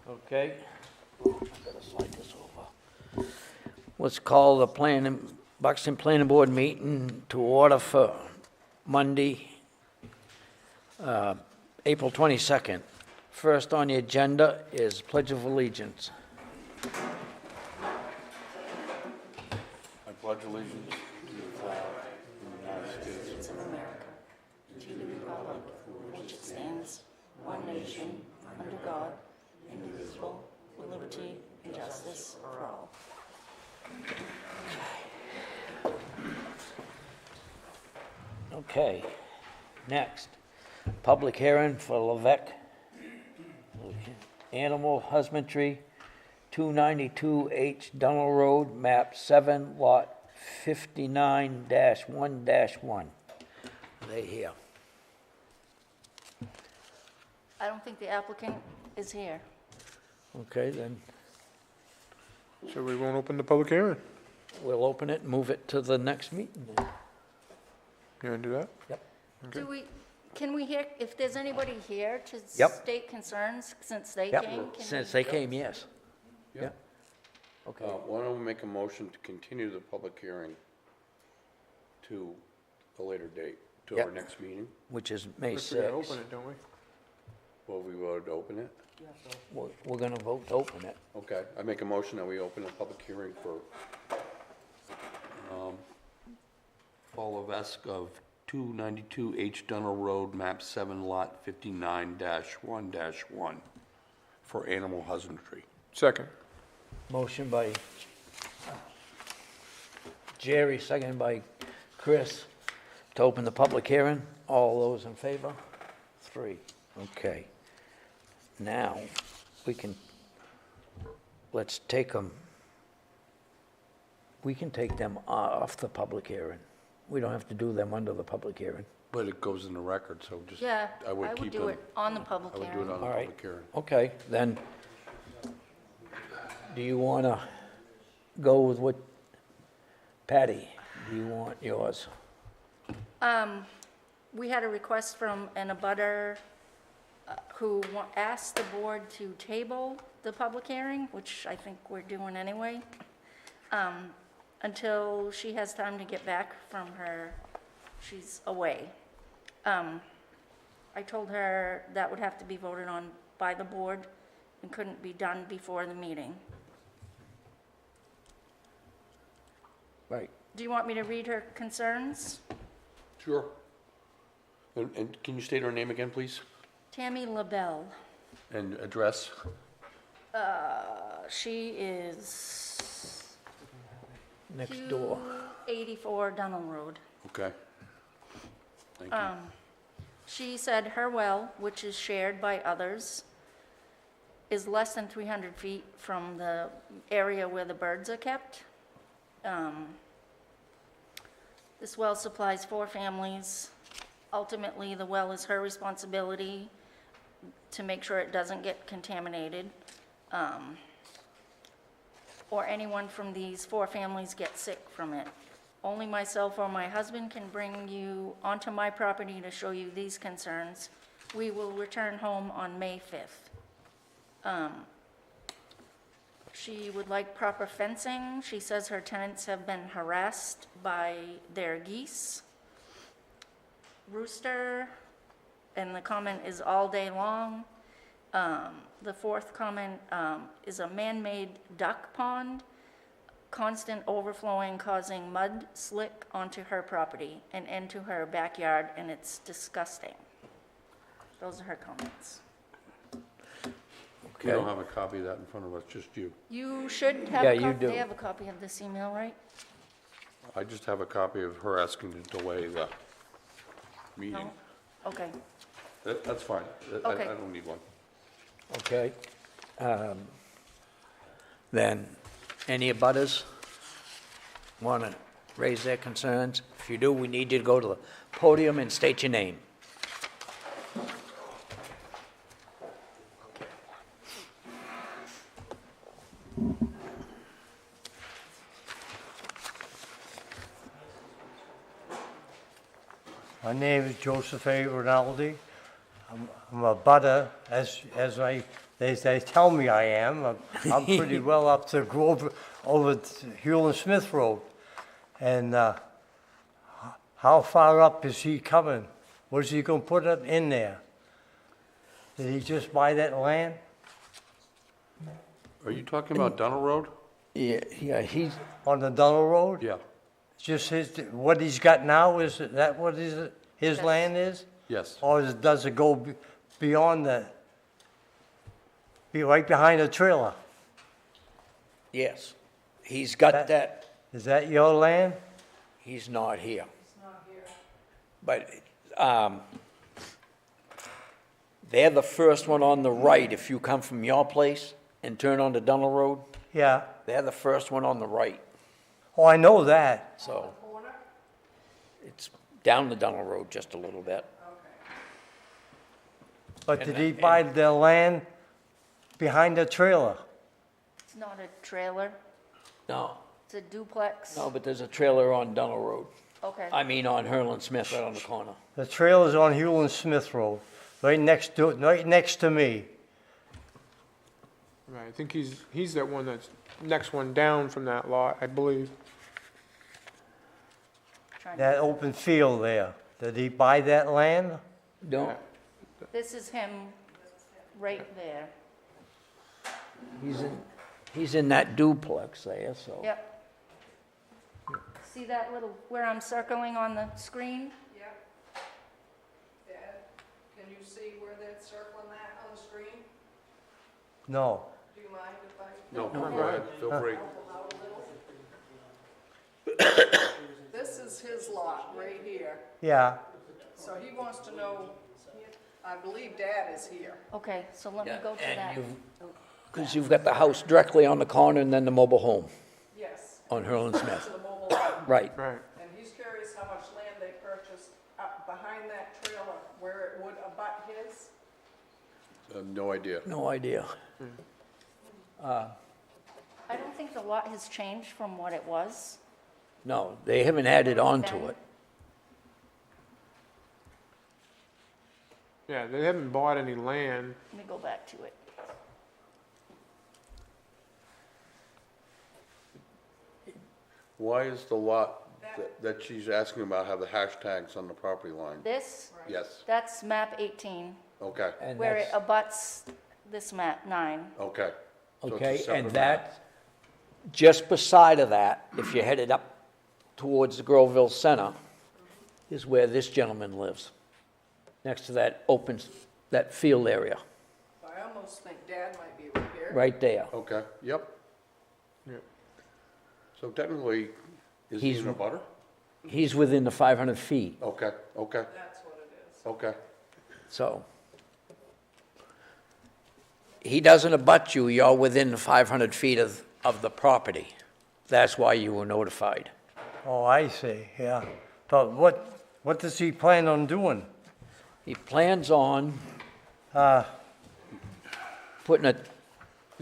Okay. I gotta slide this over. Let's call the Buxton Planning Board meeting to order for Monday, April 22nd. First on the agenda is Pledge of Allegiance. I pledge allegiance to the flag of the United States of America, to the republic for which it stands, one nation, under God, indivisible, with liberty and justice for all. Okay, next, public hearing for Levesque Animal Husbandry, 292H Dunn Road, map 7, lot 59-1-1. Are they here? I don't think the applicant is here. Okay, then So we won't open the public hearing? we'll open it and move it to the next meeting then. You want to do that? Yep. Okay. Can we hear, if there's anybody here to Yep. state concerns since they Yep, came? can since we- they came, yes. Yeah. Yep. Okay, Why don't we make a motion to continue the public hearing to a later date, to our Yep. next meeting? which is May We gotta 6th. open it, don't we? Well, we voted to open it? We're gonna vote to open it. Okay, I make a motion that we open a public hearing for Paul Levesque of 292H Dunn Road, map 7, lot 59-1-1 for animal husbandry. Second. Motion by Jerry, seconded by Chris, to open the public hearing. All those in favor? 3. Okay. Now, let's take them, we can take them off the public hearing. We don't have to do them under the public hearing. But it goes in the record, so just, Yeah, I would keep do them. it on the public I would do hearing. it on the All right. public hearing. Okay, then, do you want to go with what, Patty, do you want yours? We had a request from an abutter who asked the board to table the public hearing, which I think we're doing anyway, until she has time to get back from she's away. I told her that would have to be voted on by the board and couldn't be done before the meeting. Right. Do you want me to read her concerns? Sure. And can you state her name again, please? Tammy LaBelle. And address? She is Next door. 284 Dunham Road. Okay. Thank you. She said her well, which is shared by others, is less than 300 feet from the area where the birds are kept. This well supplies 4 families. Ultimately, the well is her responsibility to make sure it doesn't get contaminated, or anyone from these 4 families get sick from it. Only myself or my husband can bring you onto my property to show you these concerns. We will return home on May 5th. She would like proper fencing. She says her tenants have been harassed by their geese, rooster, and the comment is all day long. The 4th comment is a man-made duck pond, constant overflowing causing mud slick onto her property and into her backyard, and it's disgusting. Those are her comments. We don't Okay. have a copy of that in front of us, just you. You should have Yeah, a you copy. do. They have a copy of this email, right? I just have a copy of her asking to delay the meeting. No? Okay. That's fine. I Okay. don't need one. Okay. Then, any abutters want to raise their concerns? If you do, we need you to go to the podium and state your name. My name is Joseph A. Rinaldi. I'm a butter, as I They tell me I am. I'm pretty well up to Grove, over to Hewlin Smith Road. And how far up is he coming? What is he gonna put up in there? Did he just buy that land Are you talking about Dunn Road? Yeah, he's, on the Dunn Road? Yeah, Just what he's got now, is that what his Yes. land is? yes. Or does it go beyond be right behind the trailer? yes, he's got That- that, Is that your land? he's not here. But, they're the first one on the right, if you come from your place and turn onto Dunn Road, Yeah. they're the first one on the right, Oh, I know that. so. It's down the Dunn Road just a little bit. But And did that- he buy the land behind the trailer? It's not a trailer, No, it's a duplex. no, but there's a trailer on Dunn Road. Okay, I mean, on Hurlin Smith, right on the corner. The trailer's on Hewlin Smith Road, right next to me. Right, I think he's that one that's next one down from that lot, I believe. trying That to, open field there. Did he buy that land? Don't, this is him right there. he's in that duplex there, so. Yep. See that little, where I'm circling on the screen? Yep. Dad, can you see where they're circling that on the screen? No. Do you mind if I No, go ahead, feel free. help out a little? This is his lot right here, Yeah. so he wants to know, I believe Dad is here. Okay, so let me go to that. Because you've got the house directly on the corner and then the mobile home Yes. on Hurlin To Smith. the mobile home. Right. Right. And he's curious how much land they purchased up behind that trailer where it would abut his. No idea. No idea. I don't think the lot has changed from what it was. No, they haven't added on to it. Yeah, they haven't bought any land. Let me go back to it. Why is the lot that she's asking about have the hashtags on the property line? This, Yes, that's map 18, okay, And where it that's- abuts this map 9. okay. So it's a Okay, separate and map. that, just beside of that, if you're headed up towards the Groveville Center, is where this gentleman lives, next to that open, that field area, I almost think Dad might be right here. right there. Okay, yep. Yep. So technically, is he He's- in a butter? He's within the 500 feet, Okay, okay, That's what it is. okay. so. He doesn't abut you, you're within 500 feet of the property. That's why you were notified. Oh, I see, yeah. But what does he plan on doing? He plans on Uh, putting a,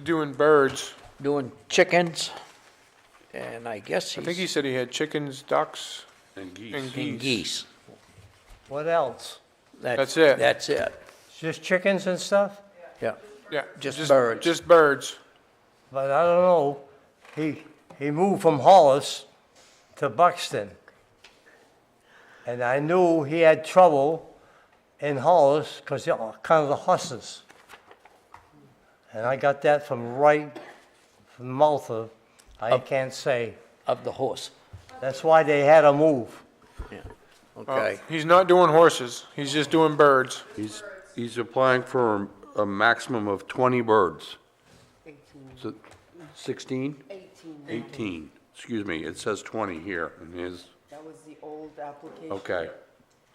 Doing birds. doing chickens, and I guess I think he he's, said he had chickens, ducks, And geese. and and geese. geese. what else? That's it. That's it, Just chickens and stuff? yeah. Yeah, Just birds. Just birds. But I don't know, he moved from Hollis to Buxton. And I knew he had trouble in Hollis because kind of the horses. And I got that from the mouth of, I can't say. Of the horse, That's why they had to move. yeah, Oh, okay. He's not doing horses. He's just doing birds. He's applying for a maximum of 20 birds. 18. 16? 18, 18, excuse me, it says 20 here in his, that was the old application. okay.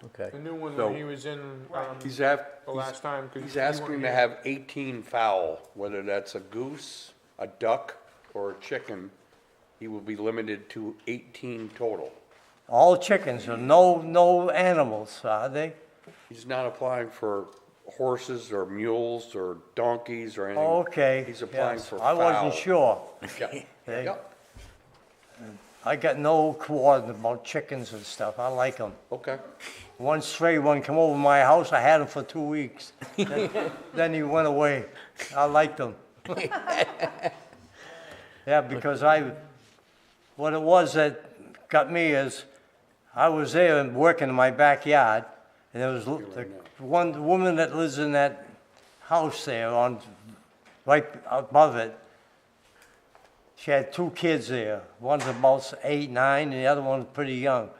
Okay. The new one So- when he was in, He's the last time. 'cause he's he asking wasn't to here. have 18 fowl, whether that's a goose, a duck, or a chicken. He will be limited to 18 total. All chickens, and no animals, are they? He's not applying for horses or mules or donkeys or anything. Okay. He's applying yes. for I wasn't fowl. sure. Yep, They- yep, I got no coordinate about chickens and stuff. I like them. okay. one stray one come over my house, I had him for 2 weeks. Then he went away. I liked him. Yeah, because what it was that got me is, I was there and working in my backyard, and there was the one woman that lives in that house there right above it. She had 2 kids there. One's about 8, 9, and the other one's pretty young.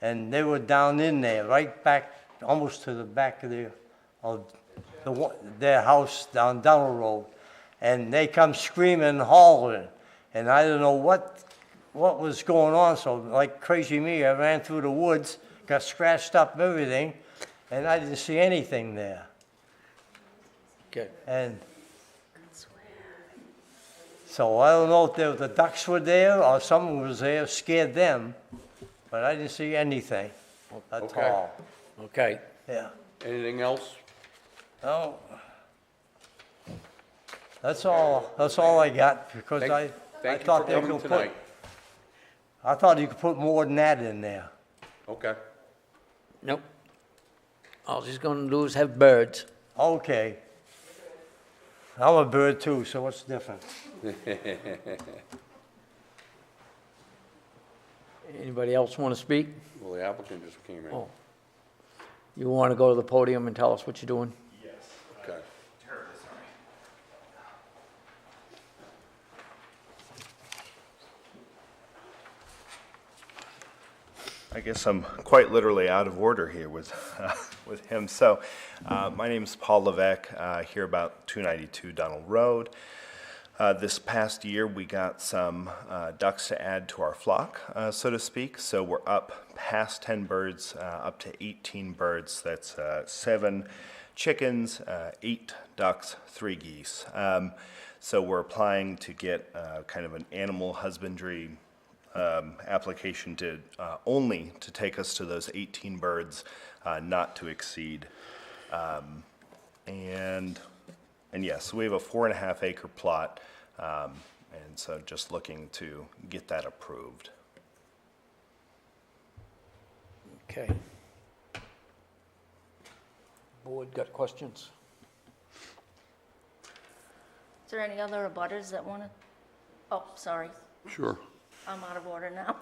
And they were down in there, right back, almost to the back of their house down Donald Road. And they come screaming and hollering. And I don't know what was going on. So like crazy me, I ran through the woods, got scratched up and everything, and I didn't see anything there. Okay. And so I don't know if the ducks were there or someone was there, scared them, but I didn't see anything at Okay. all. Okay. Yeah. Anything else? No. That's all I got, because I Thank you thought for they coming could tonight. I thought you could put more than that in there. Okay. Nope. All she's gonna do is have birds. Okay. I'm a bird too, so what's different? Anybody else want to speak? Well, the applicant just came in. Oh. You want to go to the podium and tell us what you're doing? Okay. I guess I'm quite literally out of order here with him. So, my name's Paul Levesque, here about 292 Donald Road. This past year, we got some ducks to add to our flock, so to speak. So we're up past 10 birds, up to 18 birds. That's 7 chickens, 8 ducks, 3 geese. So we're applying to get kind of an animal husbandry application to only to take us to those 18 birds, not to exceed. And yes, we have a 4.5 acre plot, and so just looking to get that approved. Okay. Board got questions? Is there any other abutters that want to? Oh, sorry, Sure. I'm out of order now.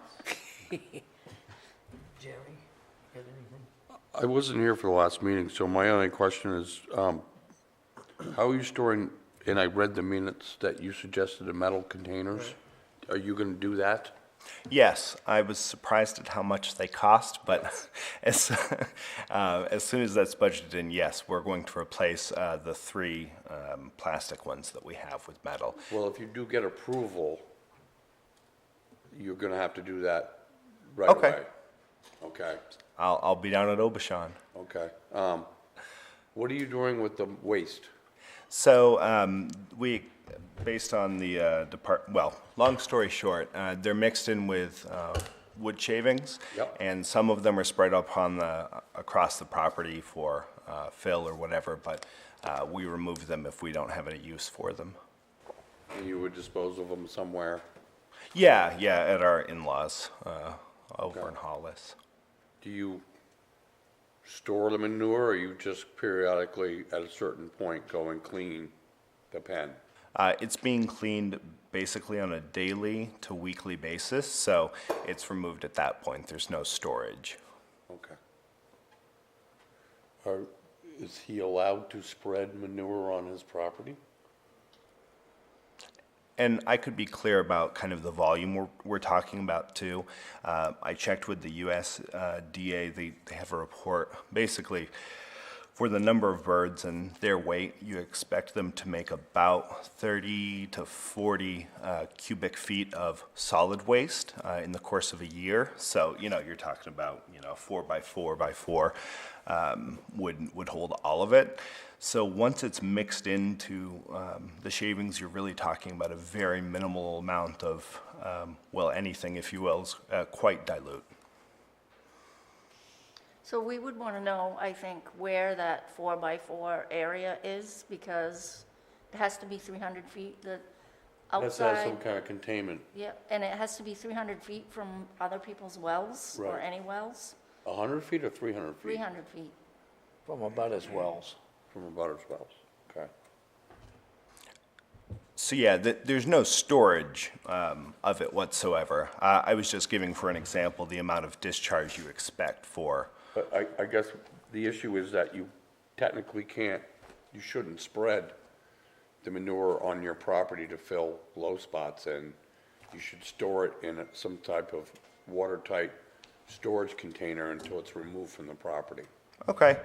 Jerry, got anything? I wasn't here for the last meeting, so my only question is, how are you storing, and I read the minutes that you suggested the metal containers. Are you gonna do that? Yes, I was surprised at how much they cost, but as soon as that's budgeted in, yes, we're going to replace the 3 plastic ones that we have with metal. Well, if you do get approval, you're gonna have to do that right Okay. away. Okay, I'll be down at Obashan. okay. What are you doing with the waste? So we, based on the long story short, they're mixed in with wood shavings, Yep. and some of them are spread up on across the property for fill or whatever. But we remove them if we don't have any use for them. And you would dispose of them somewhere? Yeah, at our in-laws over Okay. in Hollis. Do you store the manure, or you just periodically, at a certain point, go and clean the pen? It's being cleaned basically on a daily to weekly basis, so it's removed at that point. There's no storage. Okay. Is he allowed to spread manure on his property? And I could be clear about kind of the volume we're talking about too. I checked with the USDA. They have a report basically for the number of birds and their weight. You expect them to make about 30 to 40 cubic feet of solid waste in the course of a year. So, you're talking about, 4 by 4 by 4 would hold all of it. So once it's mixed into the shavings, you're really talking about a very minimal amount of, anything, if you will, is quite dilute. So we would want to know, I think, where that 4x4 area is, because it has to be 300 feet, the Has to have outside. some kind of containment. Yeah, and it has to be 300 feet from other people's wells or Right. any wells. 100 feet or 300 feet? 300 feet. From about as wells. From a butter's wells, okay. So yeah, there's no storage of it whatsoever. I was just giving, for an example, the amount of discharge you expect for. But I guess the issue is that you technically can't, you shouldn't spread the manure on your property to fill low spots, and you should store it in some type of watertight storage container until it's removed from the property. Okay.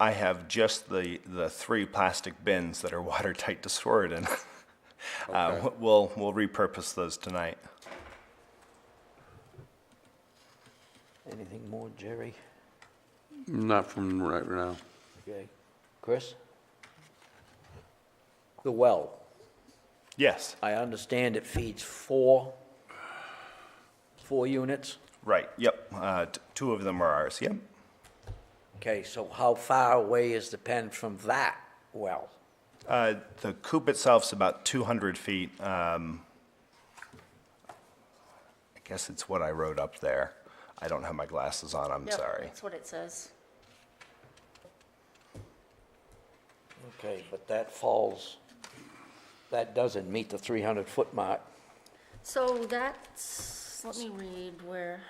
I have just the 3 plastic bins that are watertight to store it in. Okay. We'll repurpose those tonight. Anything more, Jerry? Not from right now. Okay. Chris? The well, Yes, I understand it feeds four units? right, yep. 2 of them are ours, yep. Okay, so how far away is the pen from that well? The coop itself's about 200 feet. I guess it's what I wrote up there. I don't have my glasses on, I'm Yep, sorry. That's what it says. Okay, but that doesn't meet the 300-foot mark. So that's, let me read where,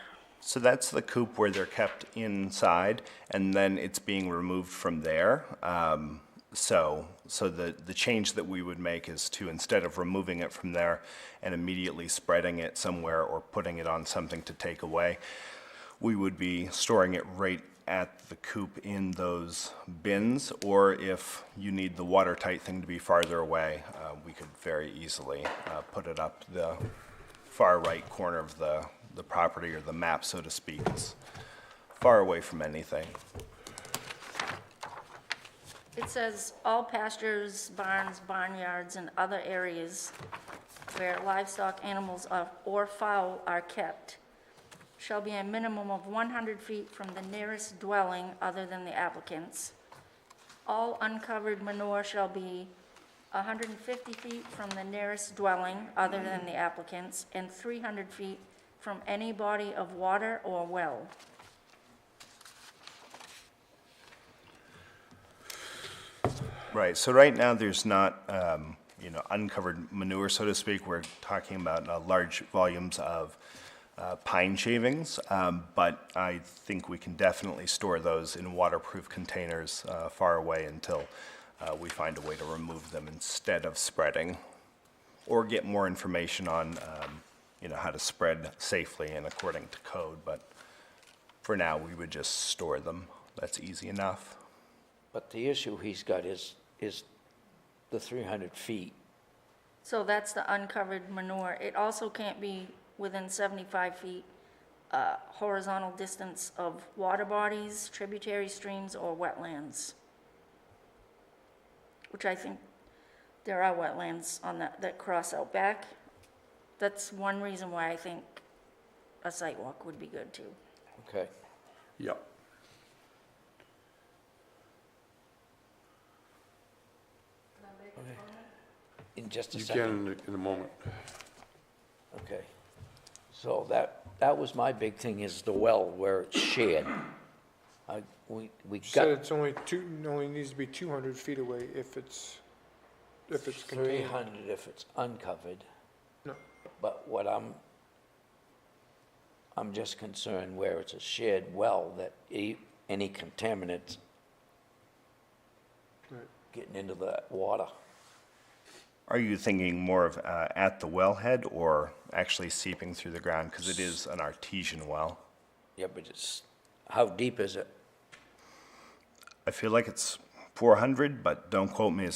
So that's the coop where they're kept inside, and then it's being removed from there. So the change that we would make is to, instead of removing it from there and immediately spreading it somewhere or putting it on something to take away, we would be storing it right at the coop in those bins, or if you need the watertight thing to be farther away, we could very easily put it up the far right corner of the property, or the map, so to speak. It's far away from anything. it says, all pastures, barns, barnyards, and other areas where livestock, animals, or fowl are kept shall be a minimum of 100 feet from the nearest dwelling other than the applicant's. All uncovered manure shall be 150 feet from the nearest dwelling other than the applicant's, and 300 feet from any body of water or well. Right, so right now, there's not, uncovered manure, so to speak. We're talking about large volumes of pine shavings, but I think we can definitely store those in waterproof containers far away until we find a way to remove them instead of spreading, or get more information on, how to spread safely and according to code. But for now, we would just store them. That's easy enough. But the issue he's got is the 300 feet. So that's the uncovered manure. It also can't be within 75 feet horizontal distance of water bodies, tributary streams, or wetlands. Which I think there are wetlands on that cross out back. That's one reason why I think a site walk would be good too. Okay. Yep. In just a You second. can in a moment. Okay. So that was my big thing, is the well where it's shared. We Said got it's only needs to be 200 feet away if it's contained. 300 if it's uncovered. No. But what I'm just concerned where it's a shared well, that any contaminants Right. getting into that water. Are you thinking more of at the wellhead, or actually seeping through the ground? Because it is an artesian well. Yeah, but how deep is it? I feel like it's 400, but don't quote me.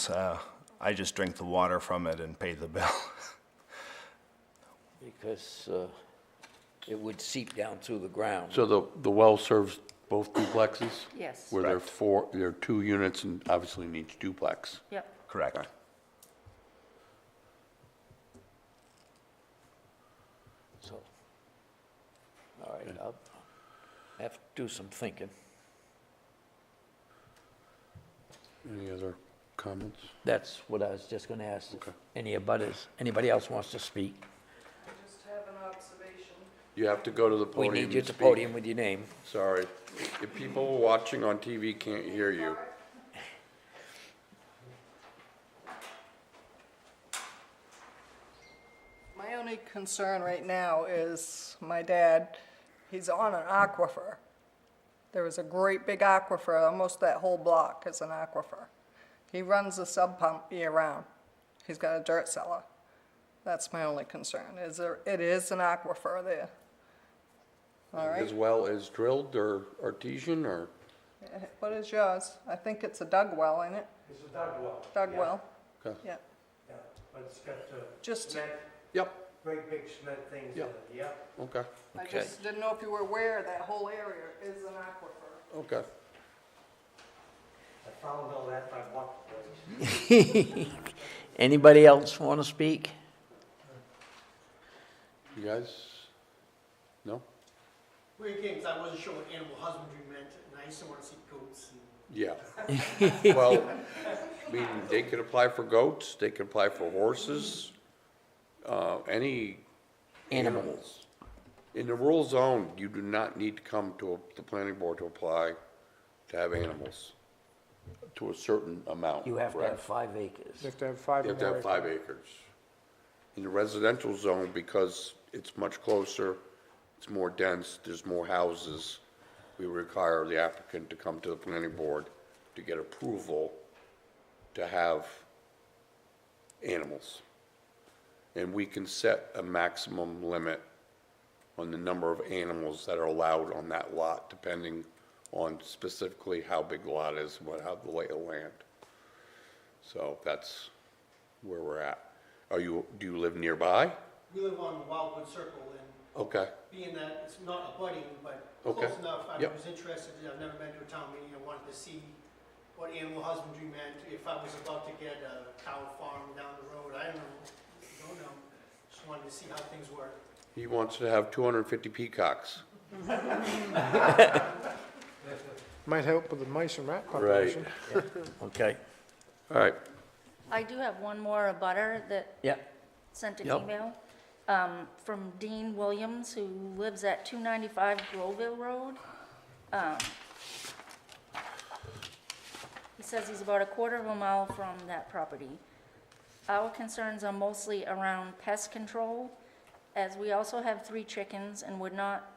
I just drink the water from it and pay the bill. Because it would seep down through the ground. So the well serves both duplexes? Yes. Where there are 2 units and obviously in each duplex? Yep. Correct. Okay. So, all right, I'll have to do some thinking. Any other comments? That's what I was just gonna ask. Okay. Anybody else wants to speak? I just have an observation. You have to go to the We podium need you and at the speak. podium with your name. Sorry. If people watching on TV can't hear you. My only concern right now is my dad, he's on an aquifer. There is a great big aquifer, almost that whole block is an aquifer. He runs a sub pump year-round. He's got a dirt cellar. That's my only concern, it is an aquifer there. All right, His well is drilled or artesian or? what is yours? I think it's a dug well, ain't it? It's a dug well. Dug well, Okay. yeah. Yeah, but it's got the Just- cement, Yep, great big cement things in Yeah. it, yep. okay, I Okay. just didn't know if you were aware that whole area is an aquifer. okay. I found all that by walk place. Anybody else want to speak? You guys? No? Weird games, I wasn't sure what animal husbandry meant, and I used to want to see goats and Yeah. Well, I mean, they could apply for goats, they could apply for horses, any animals. In the rural zone, you do not need to come to the planning board to apply to have animals to a certain amount. You have to correct? have 5 acres. You have to have 5 You or have to more have 5 acres. In the residential zone, because it's much closer, it's more dense, there's more houses, we require the applicant to come to the planning board to get approval to have animals. And we can set a maximum limit on the number of animals that are allowed on that lot, depending on specifically how big the lot is, how the lay of land. So that's where we're at. Do you live nearby? we live on Wildwood Circle, and Okay, being that it's not abutting, but Okay. close enough, I Yep. was interested, I've never been to a town meeting, I wanted to see what animal husbandry meant, if I was about to get a cow farm down the road, I don't know, just wanted to see how things work. he wants to have 250 peacocks. Might help with the mice and rat population. Okay, All right, I do have one more abutter that yeah, sent an Yep. email from Dean Williams, who lives at 295 Groveville Road. He says he's about a quarter of a mile from that property. Our concerns are mostly around pest control, as we also have 3 chickens and would not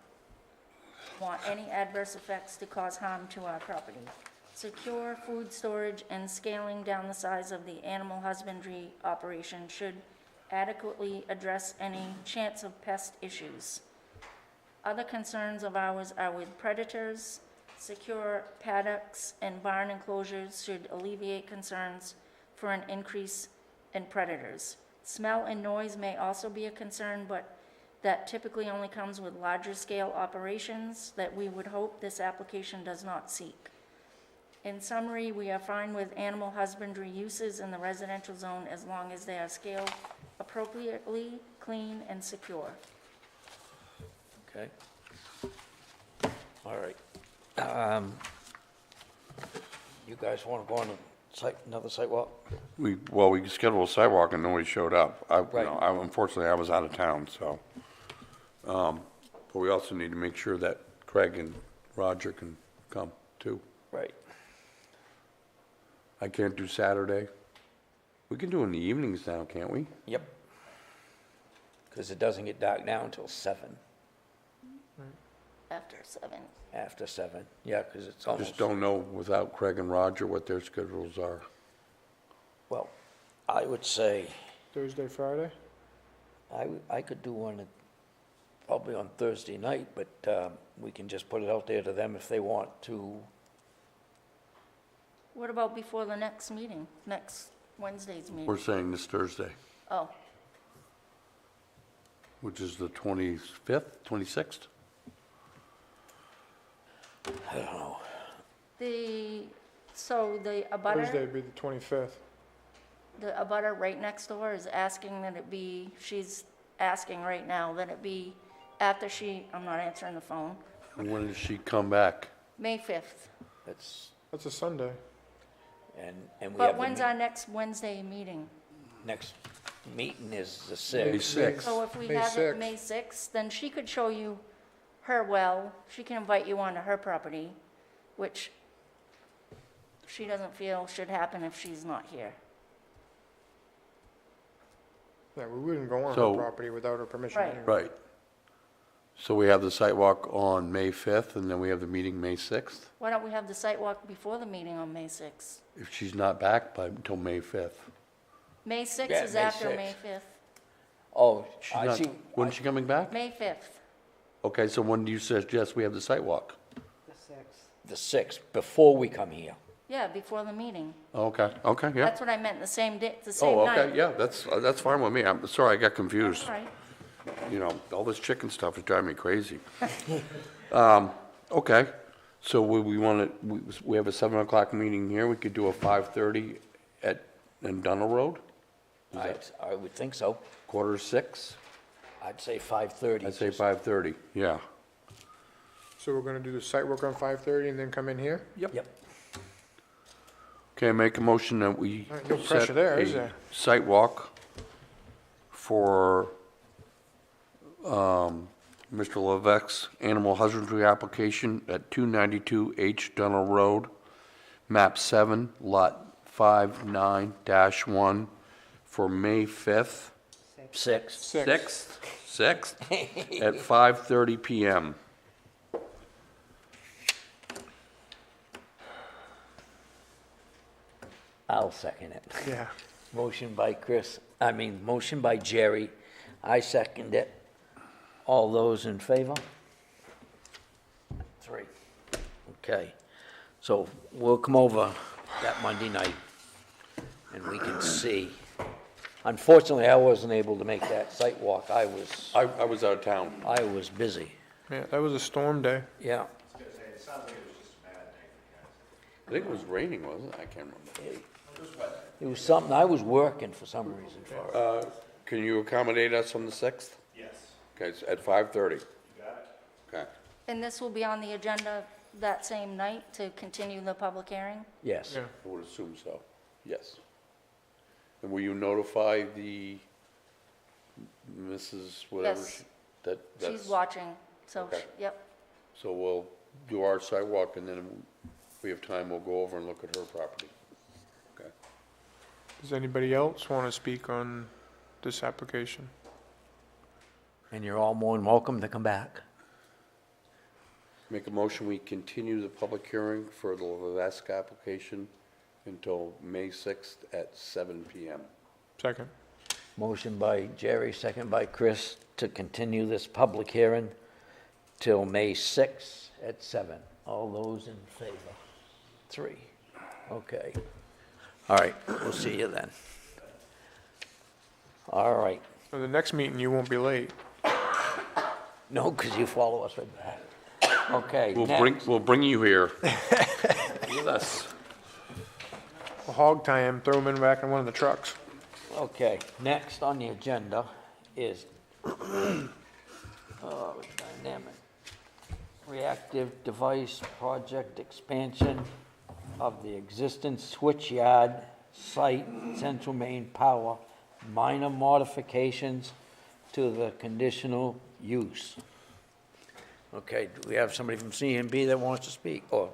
want any adverse effects to cause harm to our property. Secure food storage and scaling down the size of the animal husbandry operation should adequately address any chance of pest issues. Other concerns of ours are with predators. Secure paddocks and barn enclosures should alleviate concerns for an increase in predators. Smell and noise may also be a concern, but that typically only comes with larger scale operations that we would hope this application does not seek. In summary, we are fine with animal husbandry uses in the residential zone as long as they are scaled appropriately, clean, and secure. okay. All right. You guys want to go on another site walk? we can schedule a sidewalk and nobody showed up. Right. Unfortunately, I was out of town, so. But we also need to make sure that Craig and Roger can come too. Right. I can't do Saturday. We can do in the evenings now, can't we? Yep. Because it doesn't get dark now until 7, After 7. after 7. Yeah, because it's almost. Just don't know without Craig and Roger what their schedules are. Well, I would say Thursday, Friday? I could do one probably on Thursday night, but we can just put it out there to them if they want to. What about before the next meeting, next Wednesday's meeting? We're saying this Thursday, Oh, which is the 25th, 26th? I don't know. so the Thursday abutter, would be the 25th. the abutter right next door is asking that it be, she's asking right now that it be after I'm not answering the phone, And when does she come back? May 5th. That's, That's a Sunday. and we have But the when's our next Wednesday meeting? next meeting is the May 6th. 6th. So if we May have it 6th. May 6th, then she could show you her well, she can invite you onto her property, which she doesn't feel should happen if she's not here. Yeah, we wouldn't go on So- her property without her permission Right. anyway. Right. So we have the site walk on May 5th, and then we have the meeting May 6th, Why don't we have the site walk before the meeting on May 6th? if she's not back until May 5th. May 6th Yeah, is May after 6th. May 5th. Oh, She's I not, see. when's she coming back? May 5th. Okay, so when do you suggest we have the site walk? The 6th. The 6th, before we come here. Yeah, before the meeting. Okay, yeah. That's what I meant, the same day, the same Oh, night. okay, yeah, that's fine with me. I'm sorry, I got confused. All right. You know, all this chicken stuff is driving me crazy. Okay, so we want to, we have a 7 o'clock meeting here. We could do a 5:30 in Dunno Road? Is that I would think so. 5:45? I'd say 5:30. I'd say 5:30, yeah. So we're gonna do the site work on 5:30 and then come in here? Yep. Okay, make a motion that we All right, no set pressure there, is a there? site walk for Mr. Levesque's animal husbandry application at 292 H Dunno Road, map 7, lot 59-1, for May 5th. 6th. 6th at 5:30 PM. I'll second it. Yeah. Motion by motion by Jerry. I second it. All those in favor? 3. Okay. So we'll come over that Monday night and we can see. Unfortunately, I wasn't able to make that site walk. I was was out of town. busy. Yeah, that was a storm day. Yeah. I think it was raining, wasn't it? I can't remember. It was something, I was working for some reason for it. Can you accommodate us on the 6th? Yes. Okay, it's at 5:30. You got it? Okay. And this will be on the agenda that same night to continue the public hearing? Yes. Yeah. I would assume so, yes. And will you notify the Mrs. whatever? Yes. That's, She's watching, so, Okay. yep. so we'll do our sidewalk and then if we have time, we'll go over and look at her property. Okay. Does anybody else want to speak on this application? And you're all more than welcome to come back. Make a motion, we continue the public hearing for the Levesque application until May 6th at 7 PM. Second. Motion by Jerry, second by Chris, to continue this public hearing till May 6th at 7. All those in favor? 3. Okay. All right, we'll see you then. All right. For the next meeting, you won't be late. No, because you follow us right back. Okay, We'll bring you here with us. We'll hog tie him, throw him in back in one of the trucks. Okay, next on the agenda is dynamic reactive device project expansion of the existing switchyard site, Central Main Power, minor modifications to the conditional use. Okay, do we have somebody from CMB that wants to speak, or?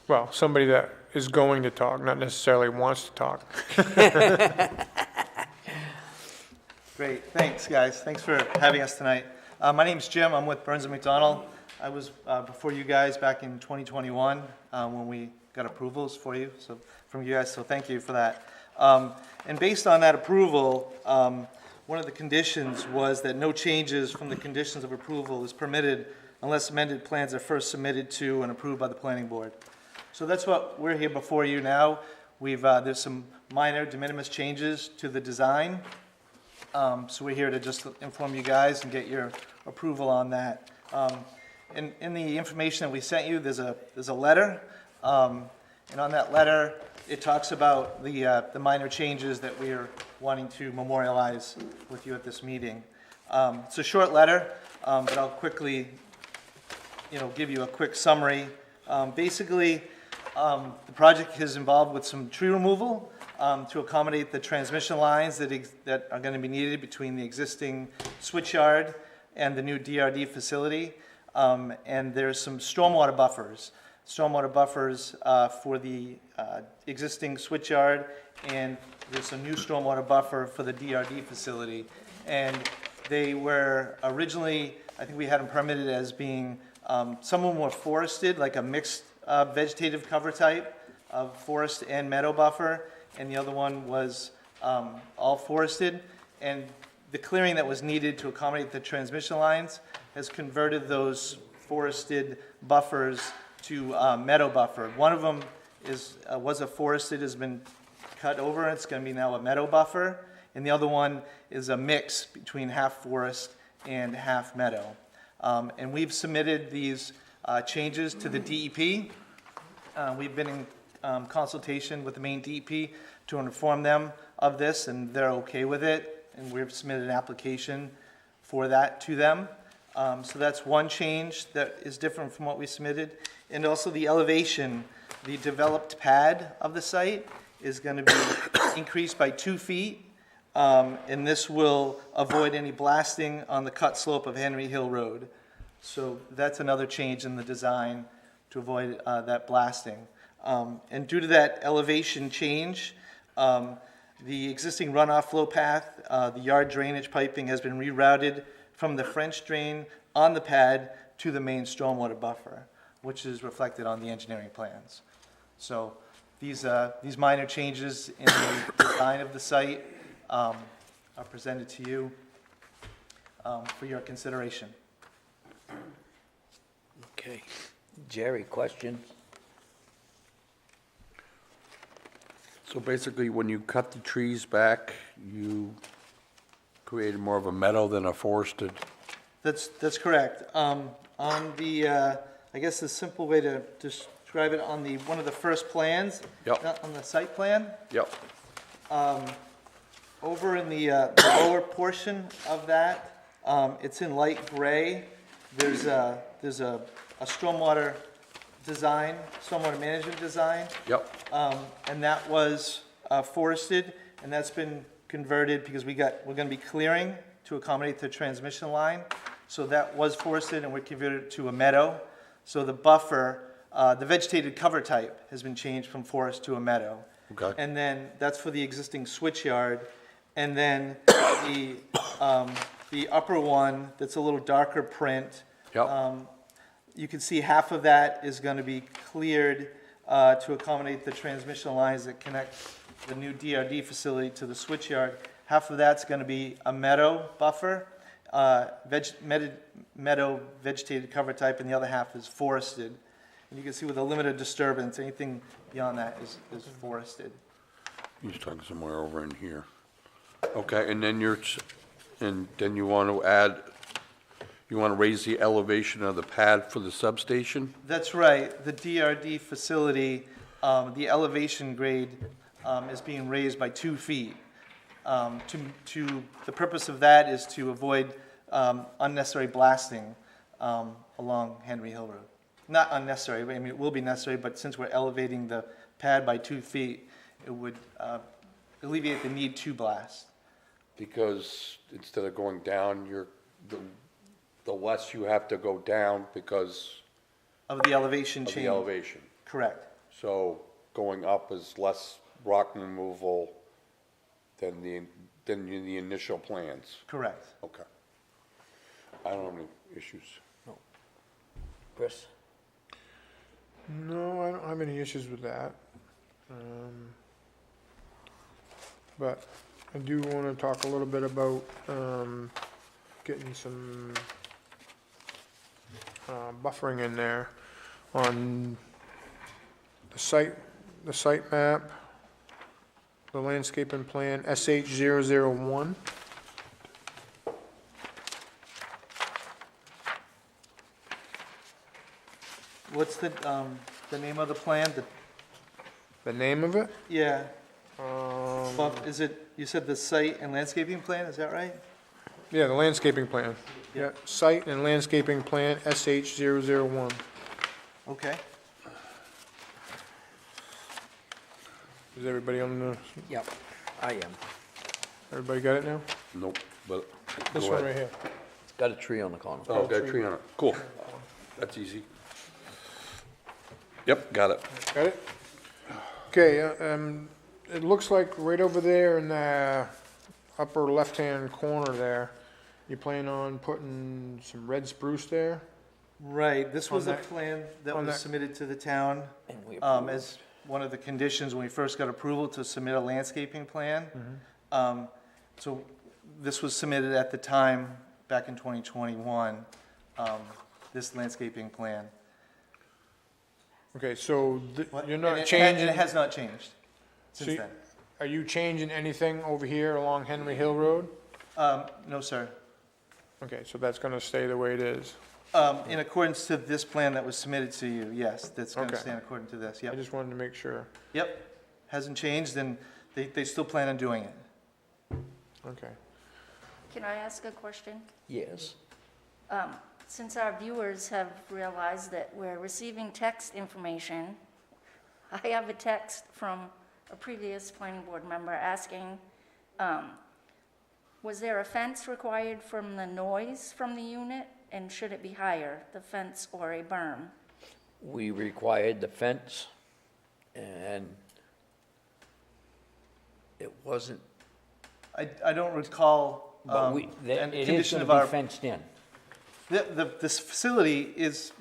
Well, somebody that is going to talk, not necessarily wants to talk. Great, thanks, guys. Thanks for having us tonight. My name's Jim. I'm with Burns & McDonnell. I was before you guys back in 2021 when we got approvals for you, so from you guys, so thank you for that. And based on that approval, one of the conditions was that no changes from the conditions of approval is permitted unless amended plans are first submitted to and approved by the planning board. So that's what we're here before you now. There's some minor de minimis changes to the design. So we're here to just inform you guys and get your approval on that. In the information that we sent you, there's a letter, and on that letter, it talks about the minor changes that we are wanting to memorialize with you at this meeting. It's a short letter, but I'll quickly, give you a quick summary. Basically, the project is involved with some tree removal to accommodate the transmission lines that are going to be needed between the existing switchyard and the new DRD facility. And there's some stormwater buffers. Stormwater buffers for the existing switchyard, and there's a new stormwater buffer for the DRD facility. And they were originally, I think we had them permitted as being, some of them were forested, like a mixed vegetative cover type of forest and meadow buffer, and the other one was all forested. And the clearing that was needed to accommodate the transmission lines has converted those forested buffers to meadow buffer. One of them was a forested, has been cut over, and it's going to be now a meadow buffer. And the other one is a mix between half forest and half meadow. And we've submitted these changes to the DEP. We've been in consultation with the Maine DEP to inform them of this, and they're okay with it. And we've submitted an application for that to them. So that's one change that is different from what we submitted. And also the elevation, the developed pad of the site is going to be increased by 2 feet. And this will avoid any blasting on the cut slope of Henry Hill Road. So that's another change in the design to avoid that blasting. And due to that elevation change, the existing runoff flow path, the yard drainage piping has been rerouted from the French drain on the pad to the main stormwater buffer, which is reflected on the engineering plans. So these minor changes in the design of the site are presented to you for your consideration. Okay. Jerry, question? So basically, when you cut the trees back, you created more of a meadow than a forested? That's correct. On the, I guess the simple way to describe it, on the, one of the first plans. Yep. On the site plan, Yep. over in the lower portion of that, it's in light gray. There's a stormwater design, stormwater management design. Yep. And that was forested, and that's been converted because we're gonna be clearing to accommodate the transmission line. So that was forested, and we converted it to a meadow. So the buffer, the vegetated cover type has been changed from forest to a meadow. Okay. And then that's for the existing switch yard. And then the upper one, that's a little darker print. Yep. You can see half of that is going to be cleared to accommodate the transmission lines that connect the new DRD facility to the switch yard. Half of that's going to be a meadow buffer, meadow vegetated cover type, and the other half is forested. And you can see with a limited disturbance, anything beyond that is forested. He's talking somewhere over in here. Okay, and then then you want to add, you want to raise the elevation of the pad for the substation? That's right. The DRD facility, the elevation grade is being raised by 2 feet. The purpose of that is to avoid unnecessary blasting along Henry Hill Road. Not unnecessary, I mean, it will be necessary, but since we're elevating the pad by 2 feet, it would alleviate the need to blast. Because instead of going down, the less you have to go down because Of the elevation of change. the elevation. Correct. So going up is less rock removal than the initial plans. Correct. Okay. I don't have any issues. Chris? No, I don't have any issues with that. But I do want to talk a little bit about getting some buffering in there on the site map, the landscaping plan, SH001. What's the name of the plan? The name of it? Yeah, is it, you said the site and landscaping plan, is that right? Yeah, the landscaping plan. Yeah, site and landscaping plan, SH001. Okay. Is everybody on the, Yep, I am. everybody got it now? Nope, but This go one ahead. right here. It's got a tree on the corner. Oh, got a tree on it. Cool. That's easy. Yep, got it. Got it? Okay, it looks like right over there in the upper left-hand corner there, you plan on putting some red spruce there? Right, this was On a that- plan that on was that- submitted to the town And we as one of the conditions when we first got approval to submit a landscaping plan. So this was submitted at the time, back in 2021, this landscaping plan. Okay, so What? you're And not it- changing, And it has not changed So since you- then. are you changing anything over here along Henry Hill Road? No, sir. Okay, so that's gonna stay the way it is. In accordance to this plan that was submitted to you, yes, that's going to Okay. stand according to this, I yep. just wanted to make sure. Yep, hasn't changed, and they still plan on doing it. Okay. Can I ask a question? Yes. Since our viewers have realized that we're receiving text information, I have a text from a previous planning board member asking, was there a fence required from the noise from the unit? And should it be higher, the fence or a berm? We required the fence, and it wasn't, I don't recall, but we, and it is condition gonna of be our, fenced in. this facility is,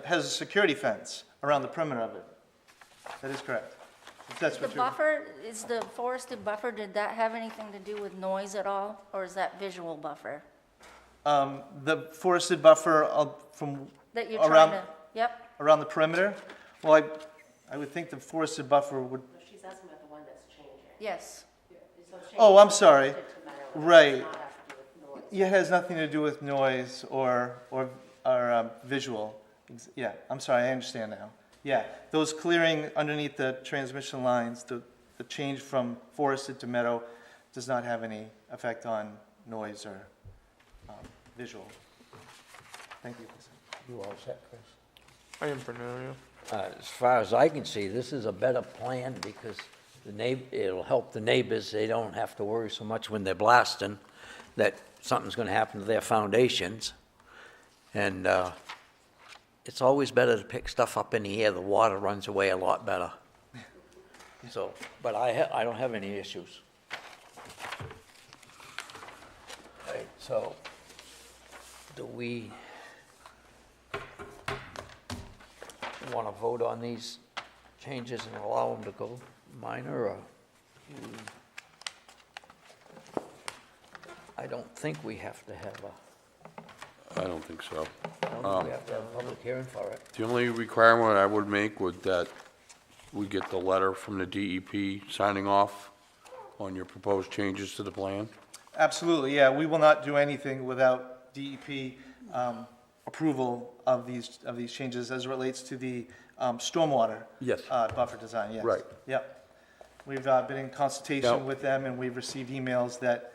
has a security fence around the perimeter of it. That is correct. If that's The what you're, buffer, is the forested buffer, did that have anything to do with noise at all? Or is that visual buffer? the forested buffer from That you're Around- trying to, yep, around the perimeter, well, I would think the forested buffer would, She's asking about the one that's changing. yes. So it's Oh, I'm sorry. changing to metal, it does Right. not have to do with noise. yeah, it has nothing to do with noise or visual. Yeah, I'm sorry, I understand now. Yeah, those clearing underneath the transmission lines, the change from forested to meadow does not have any effect on noise or visual. Thank you. You all set, Chris? I am for now, yeah. As far as I can see, this is a better plan because it'll help the neighbors. They don't have to worry so much when they're blasting that something's gonna happen to their foundations. And, it's always better to pick stuff up in the air. The water runs away a lot better. So, but I don't have any issues. Right, so, do we want to vote on these changes and allow them to go minor, or? I don't think we have to have I don't think so. we have to have a public hearing for it. The only requirement I would make would that we get the letter from the DEP signing off on your proposed changes to the plan. Absolutely, yeah, we will not do anything without DEP approval of these changes as it relates to the stormwater. Yes. Buffer design, yes. Right. Yep. We've been in Now- consultation with them, and we've received emails that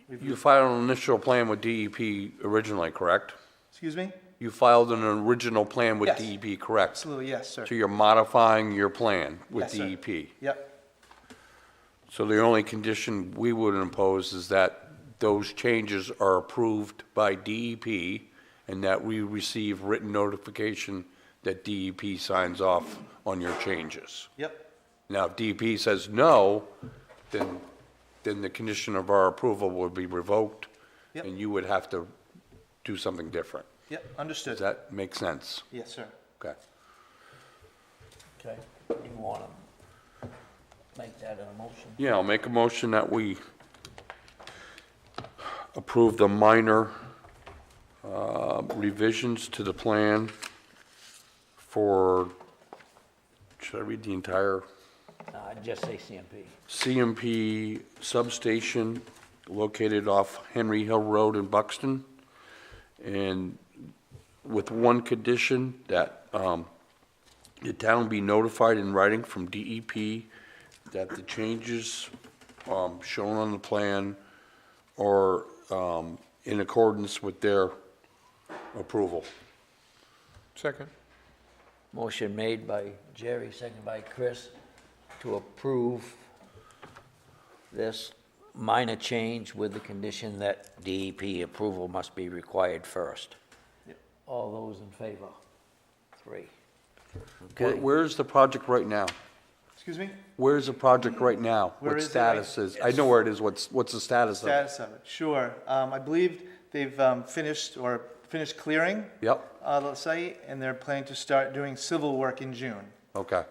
You filed an initial plan with DEP originally, correct? excuse me? You filed an original plan with Yes. DEP, correct? Absolutely, yes, sir. So you're modifying your plan with Yes, sir. DEP? Yep, So the only condition we would impose is that those changes are approved by DEP and that we receive written notification that DEP signs off on your changes. yep, Now, if DEP says no, then the condition of our approval would be revoked, Yep. and you would have to do something different. yep, Does understood. that make sense? Yes, sir. Okay. Okay. You want to make that a motion? Yeah, I'll make a motion that we approve the minor revisions to the plan for, should I read the entire? Just say CMP. CMP substation located off Henry Hill Road in Buxton. And with one condition that the town be notified in writing from DEP that the changes shown on the plan are in accordance with their approval. Second. Motion made by Jerry, seconded by Chris, to approve this minor change with the condition that DEP approval must be required first. All those in favor? 3. Okay. Where's the project right now? Excuse me? Where's the project right now? Where What is it right- status is? I know where it is. What's the status of it? Status of it, sure. I believe they've finished clearing Yep, the site, and they're planning to start doing civil work in June. okay.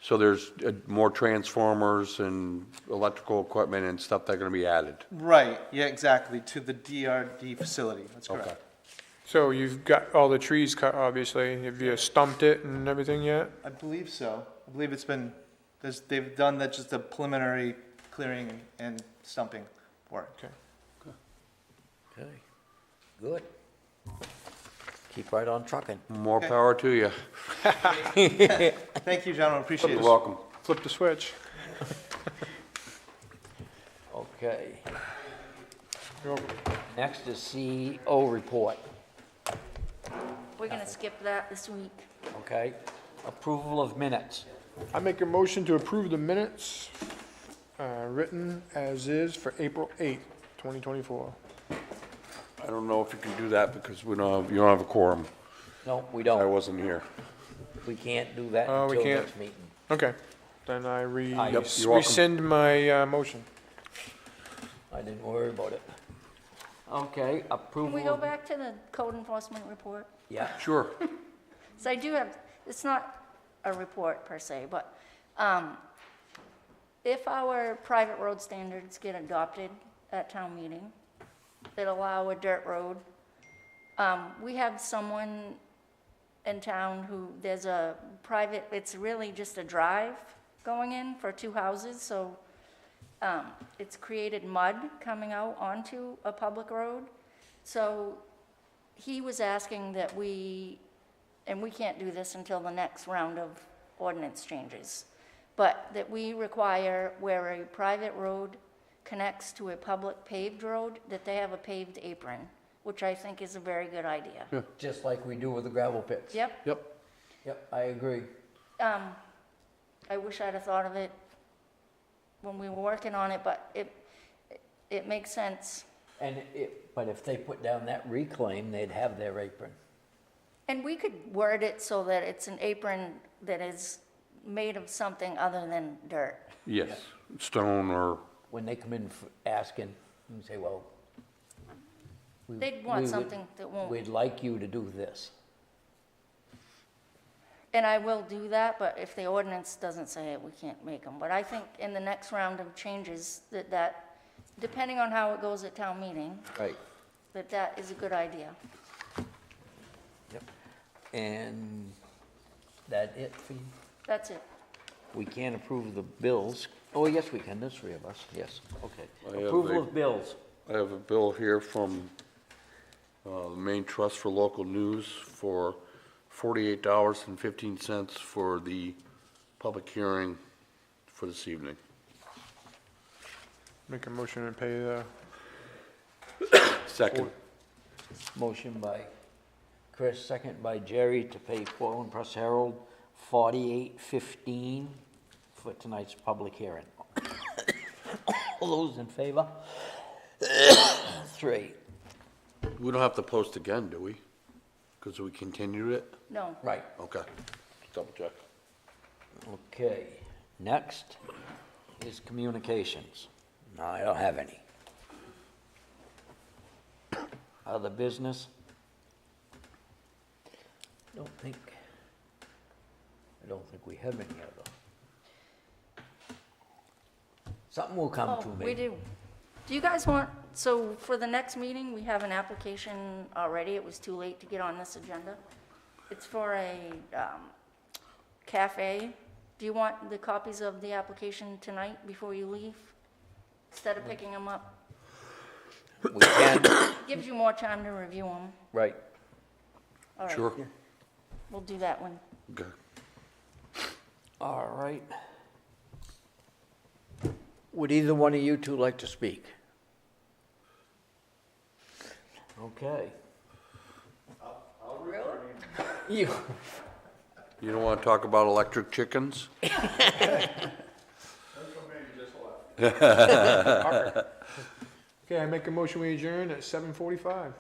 So there's more transformers and electrical equipment and stuff that are gonna be added? Right, yeah, exactly, to the DRD facility, that's Okay. correct. So you've got all the trees cut, obviously. Have you stumped it and everything yet? I believe so. I believe it's been, they've done that, just a preliminary clearing and stumping work. Okay. Okay, good. Keep right on trucking. More Okay. power to you. Thank you, gentlemen, appreciate You're it. welcome. Flip the switch. Okay, You're welcome. next is CEO report, We're gonna skip that this week. okay? Approval of minutes. I make a motion to approve the minutes, written as is for April 8th, 2024. I don't know if you can do that because you don't have a quorum. No, we I don't. wasn't here. We can't do that Oh, we until can't. next meeting. Okay, then I Yep, you're welcome. rescind my motion. I didn't worry about it. Okay, approval. Can we go of- back to the code enforcement report? Yeah, Sure. So I do have, it's not a report per se, but if our private road standards get adopted at town meeting that allow a dirt road, we have someone in town who, there's a private, it's really just a drive going in for 2 houses, so it's created mud coming out onto a public road. So he was asking that we, and we can't do this until the next round of ordinance changes, but that we require where a private road connects to a public paved road, that they have a paved apron, which I think is a very good idea. just like we do with the gravel pits. Yep, Yep. Yep, I agree. I wish I'd have thought of it when we were working on it, but it makes sense. And but if they put down that reclaim, they'd have their apron. And we could word it so that it's an apron that is made of something other than dirt. Yes, stone or, When they come in asking, you say, well. They'd want we would- something that won't. We'd like you to do this. And I will do that, but if the ordinance doesn't say it, we can't make them. But I think in the next round of changes, that depending on how it goes at town meeting, Right. that is a good idea. Yep. And that it for you? That's it. We can't approve the bills. Oh, yes, we can, there's 3 of us, yes, okay. I have Approval a- of bills. I have a bill here from the Maine Trust for Local News for $48.15 for the public hearing for this evening. Make a motion and pay the, Second. Motion by Chris, second by Jerry to pay Portland Press Herald $48.15 for tonight's public hearing. All those in favor? 3. We don't have to post again, do we? Because we continued it? No. Right, Okay. Double check. okay. Next is communications. No, I don't have any. Other business? I don't think we have any other. Something will come to Oh, me. we do. Do you guys want, so for the next meeting, we have an application already. It was too late to get on this agenda. It's for a cafe. Do you want the copies of the application tonight before you leave? Instead of picking them up? We can, Gives you more time to review them. right. All right. Sure. We'll do that one. Okay. All right. Would either one of you two like to speak? Okay. You, You don't want to talk about electric chickens? Okay, I make a motion we adjourn at 7:45.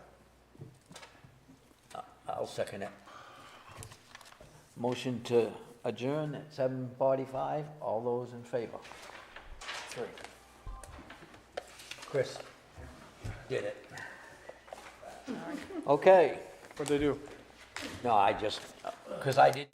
I'll second it. Motion to adjourn at 7:45. All those in favor? 3. Chris did it. Okay. What'd they do? No, I just, because I didn't.